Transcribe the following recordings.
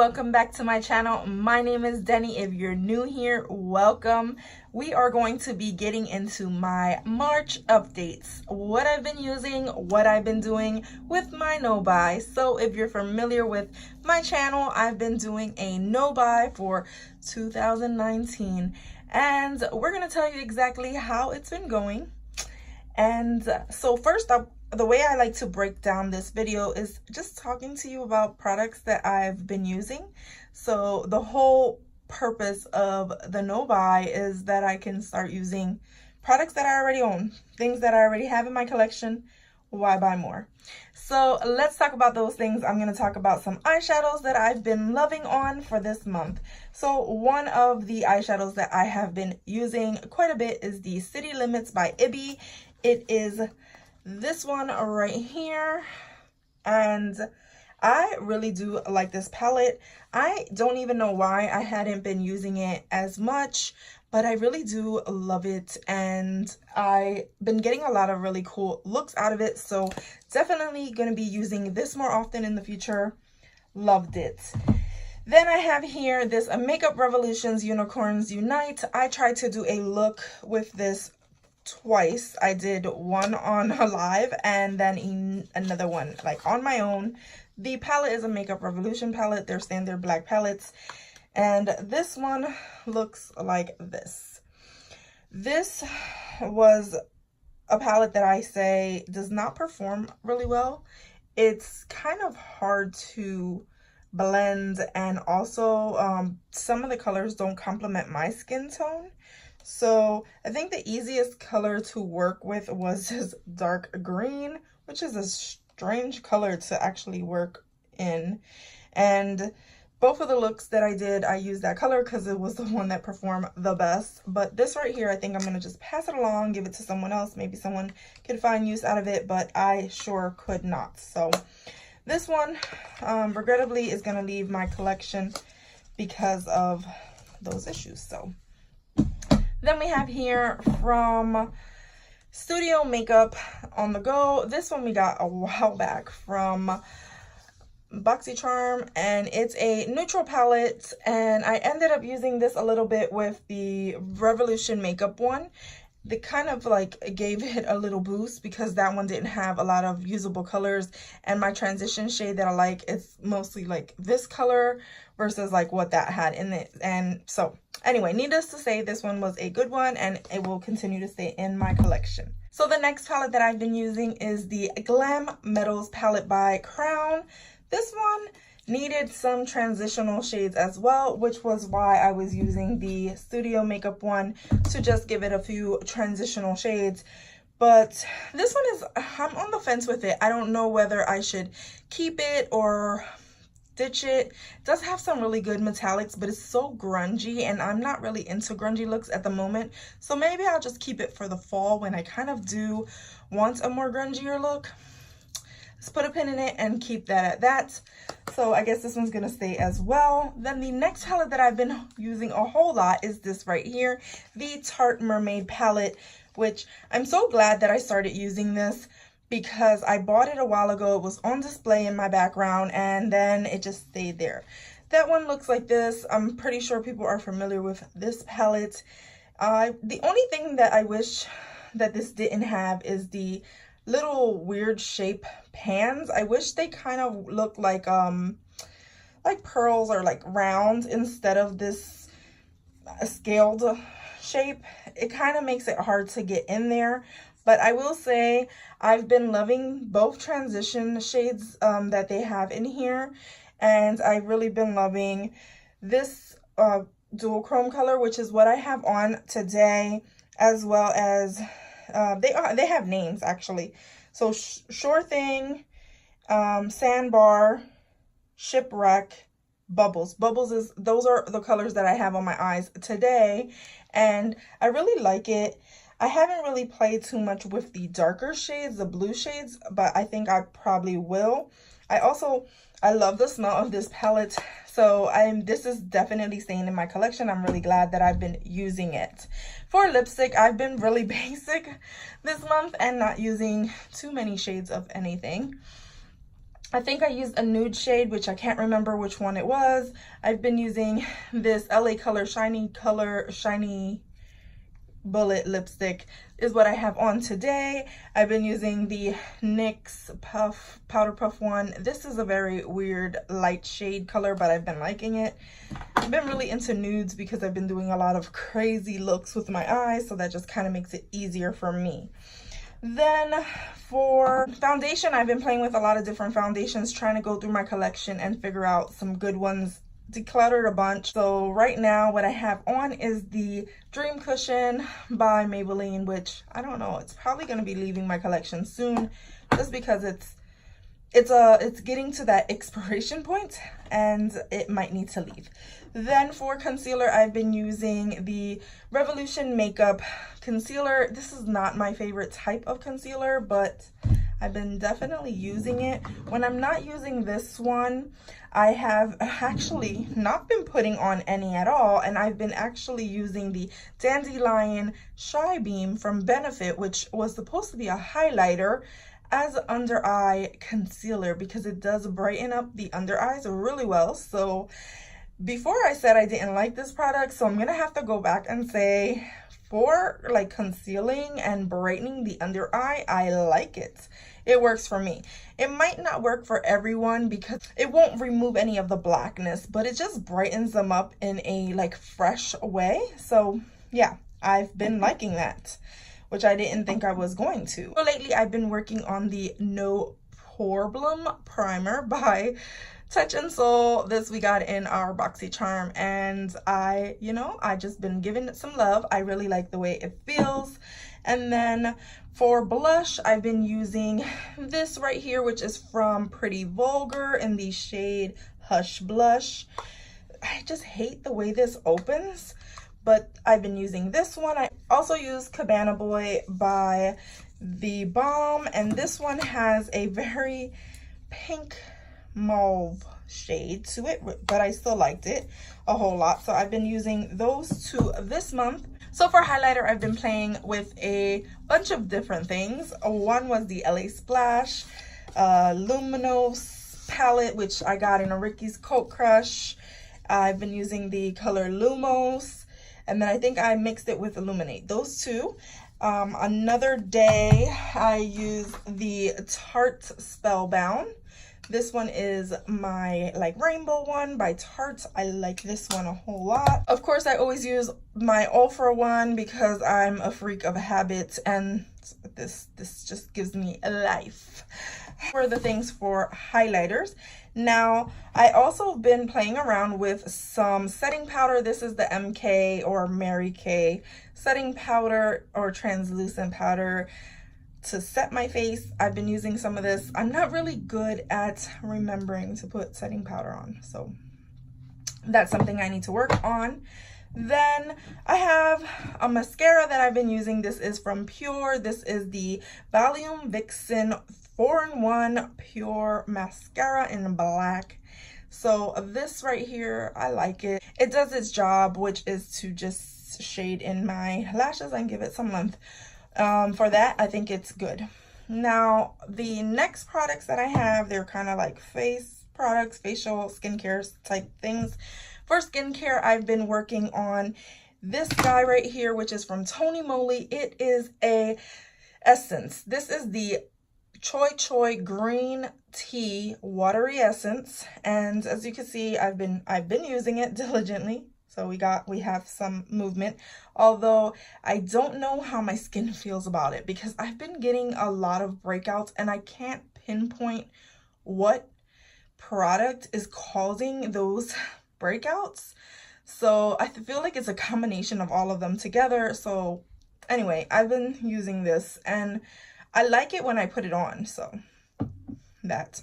welcome back to my channel. My name is Deni. If you're new here, welcome. We are going to be getting into my March updates, what I've been using, what I've been doing with my no-buy. So if you're familiar with my channel, I've been doing a no-buy for 2019, and we're going to tell you exactly how it's been going. And so first up, the way I like to break down this video is just talking to you about products that I've been using. So the whole purpose of the no buy is that I can start using products that I already own, things that I already have in my collection. Why buy more? So let's talk about those things. I'm going to talk about some eyeshadows that I've been loving on for this month. So one of the eyeshadows that I have been using quite a bit is the City Limits by Ibby. It is this one right here, and I really do like this palette. I don't even know why I hadn't been using it as much, but I really do love it, and I've been getting a lot of really cool looks out of it, so definitely going to be using this more often in the future. Loved it. Then I have here this Makeup Revolutions Unicorns Unite. I tried to do a look with this twice. I did one on a live and then another one like on my own. The palette is a Makeup Revolution palette. They're standard black palettes, and this one looks like this. This was a palette that I say does not perform really well. It's kind of hard to blend, and also some of the colors don't complement my skin tone. So I think the easiest color to work with was this dark green, which is a strange color to actually work in. And both of the looks that I did, I used that color because it was the one that performed the best. But this right here, I think I'm going to just pass it along, give it to someone else. Maybe someone could find use out of it, but I sure could not. So this one, regrettably, is going to leave my collection because of those issues. So then we have here from Studio Makeup On The Go. This one we got a while back from BoxyCharm, and it's a neutral palette, and I ended up using this a little bit with the Revolution Makeup one. They kind of like gave it a little boost because that one didn't have a lot of usable colors, and my transition shade that I like is mostly like this color versus like what that had in it. And so anyway, needless to say, this one was a good one, and it will continue to stay in my collection. So the next palette that I've been using is the Glam Metals palette by Crown. This one needed some transitional shades as well, which was why I was using the Studio Makeup one to just give it a few transitional shades. But this one is, I'm on the fence with it. I don't know whether I should keep it or ditch it. It does have some really good metallics, but it's so grungy, and I'm not really into grungy looks at the moment. So maybe I'll just keep it for the fall when I kind of do want a more grungier look. Let's put a pin in it and keep that at that. So I guess this one's gonna stay as well. Then the next palette that I've been using a whole lot is this right here, the Tarte Mermaid palette, which I'm so glad that I started using this because I bought it a while ago. It was on display in my background, and then it just stayed there. That one looks like this. I'm pretty sure people are familiar with this palette. The only thing that I wish that this didn't have is the little weird shape pans. I wish they kind of looked like pearls or like round instead of this scaled shape. It kind of makes it hard to get in there. But I will say I've been loving both transition shades that they have in here, and I've really been loving this dual chrome color, which is what I have on today, as well as they have names actually. So Sure Thing, Sandbar, Shipwreck, Bubbles. Those are the colors that I have on my eyes today, and I really like it. I haven't really played too much with the darker shades, the blue shades, but I think I probably will. I love the smell of this palette, so this is definitely staying in my collection. I'm really glad that I've been using it. For lipstick, I've been really basic this month and not using too many shades of anything. I think I used a nude shade, which I can't remember which one it was. I've been using this LA Shiny Bullet lipstick is what I have on today. I've been using the NYX Powder Puff one. This is a very weird light shade color, but I've been liking it. I've been really into nudes because I've been doing a lot of crazy looks with my eyes, so that just kind of makes it easier for me. Then for foundation, I've been playing with a lot of different foundations, trying to go through my collection and figure out some good ones, decluttered a bunch. So right now what I have on is the Dream Cushion by Maybelline, which I don't know, it's probably going to be leaving my collection soon just because it's getting to that expiration point and it might need to leave. Then for concealer, I've been using the Revolution Makeup concealer. This is not my favorite type of concealer, but I've been definitely using it. When I'm not using this one, I have actually not been putting on any at all, and I've been actually using the Dandelion Shy Beam from Benefit, which was supposed to be a highlighter, as an under eye concealer because it does brighten up the under eyes really well. So before I said I didn't like this product, so I'm gonna have to go back and say for like concealing and brightening the under eye, I like it. It works for me. It might not work for everyone because it won't remove any of the blackness, but it just brightens them up in a like fresh way. So yeah, I've been liking that, which I didn't think I was going to. So lately I've been working on the No Problem Primer by Touch and Soul. This we got in our BoxyCharm, and I just been giving it some love. I really like the way it feels. And then for blush, I've been using this right here, which is from Pretty Vulgar in the shade Hush Blush. I just hate the way this opens, but I've been using this one. I also use Cabana Boy by The Balm, and this one has a very pink mauve shade to it, but I still liked it a whole lot. So I've been using those two this month. So for highlighter, I've been playing with a bunch of different things. One was the LA Splash Luminous palette, which I got in a Ricky's Coat Crush. I've been using the color Lumos, and then I think I mixed it with Illuminate. Those two. Another day, I used the Tarte Spellbound. This one is my like rainbow one by Tarte. I like this one a whole lot. Of course, I always use my All For One because I'm a freak of habits, and this just gives me a life. For the things for highlighters. Now, I also been playing around with some setting powder. This is the MK or Mary Kay setting powder or translucent powder to set my face. I've been using some of this. I'm not really good at remembering to put setting powder on, so that's something I need to work on. Then I have a mascara that I've been using. This is from Pure. This is the Volume Vixen 4-in-1 Pure Mascara in black. So this right here, I like it. It does its job, which is to just shade in my lashes and give it some length. For that, I think it's good. Now, the next products that I have, they're kind of like face products, facial skincare type things. For skincare, I've been working on this guy right here, which is from Tony Moly. It is a essence. This is the Choi Choi Green Tea Watery Essence, and as you can see, I've been using it diligently. So we have some movement, although I don't know how my skin feels about it because I've been getting a lot of breakouts and I can't pinpoint what product is causing those breakouts. So I feel like it's a combination of all of them together. So anyway, I've been using this and I like it when I put it on, so that.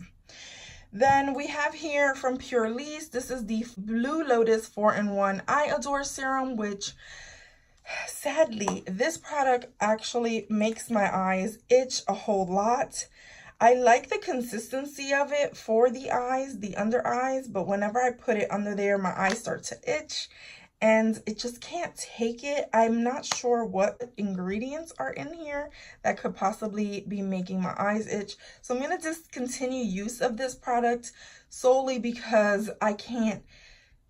Then we have here from Pure Lease, this is the Blue Lotus 4-in-1 I Adore Serum, which sadly, this product actually makes my eyes itch a whole lot. I like the consistency of it for the eyes, the under eyes, but whenever I put it under there, my eyes start to itch. and it just can't take it. I'm not sure what ingredients are in here that could possibly be making my eyes itch. So I'm going to discontinue use of this product solely because I can't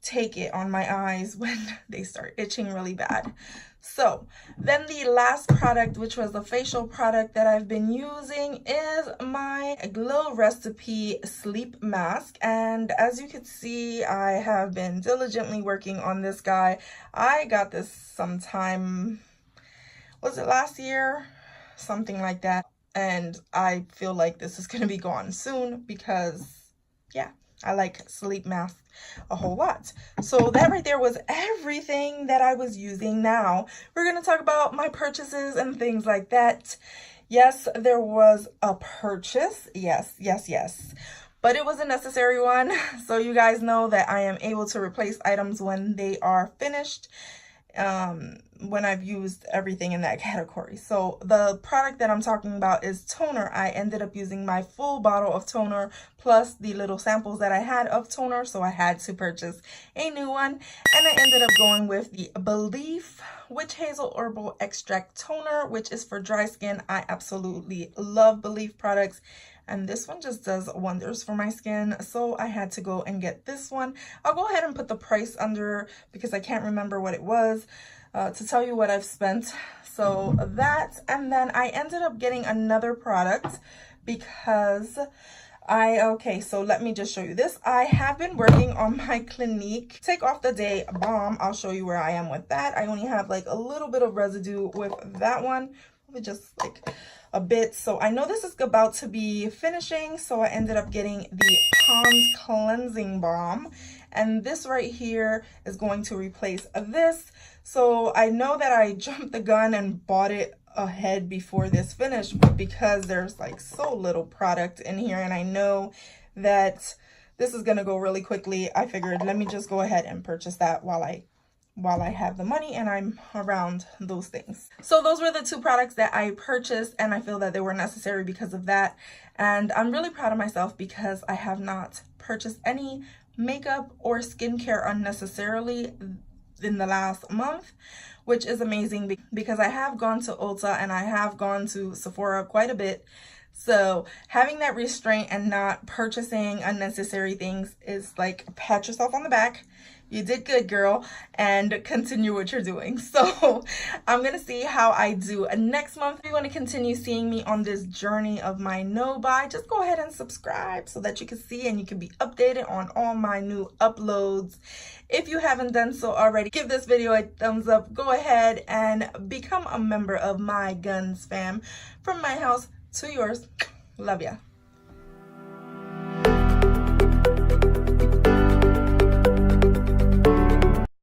take it on my eyes when they start itching really bad. So then the last product, which was the facial product that I've been using, is my Glow Recipe Sleep Mask. And as you can see, I have been diligently working on this guy. I got this sometime, was it last year? Something like that. And I feel like this is going to be gone soon because, yeah, I like sleep masks a whole lot. So that right there was everything that I was using. Now we're going to talk about my purchases and things like that. Yes, there was a purchase. Yes. But it was a necessary one. So you guys know that I am able to replace items when they are finished. When I've used everything in that category. So the product that I'm talking about is toner. I ended up using my full bottle of toner plus the little samples that I had of toner, so I had to purchase a new one, and I ended up going with the Belief Witch Hazel Herbal Extract Toner, which is for dry skin. I absolutely love Belief products, and this one just does wonders for my skin, so I had to go and get this one. I'll go ahead and put the price under because I can't remember what it was to tell you what I've spent. So that, and then I ended up getting another product because okay, so let me just show you this. I have been working on my Clinique Take Off the Day Balm. I'll show you where I am with that. I only have like a little bit of residue with that one, just like a bit. So I know this is about to be finishing, so I ended up getting the Pond's Cleansing Balm, and this right here is going to replace this. So I know that I jumped the gun and bought it ahead before this finished, but because there's like so little product in here and I know that this is gonna go really quickly, I figured let me just go ahead and purchase that while I have the money and I'm around those things. So those were the two products that I purchased, and I feel that they were necessary because of that. And I'm really proud of myself because I have not purchased any makeup or skincare unnecessarily in the last month, which is amazing because I have gone to Ulta and I have gone to Sephora quite a bit. So having that restraint and not purchasing unnecessary things is like, pat yourself on the back. You did good, girl, and continue what you're doing. So I'm going to see how I do next month. If you want to continue seeing me on this journey of my no-buy, just go ahead and subscribe so that you can see and you can be updated on all my new uploads. If you haven't done so already, give this video a thumbs up. Go ahead and become a member of my Gonz fam. From my house to yours. Love ya.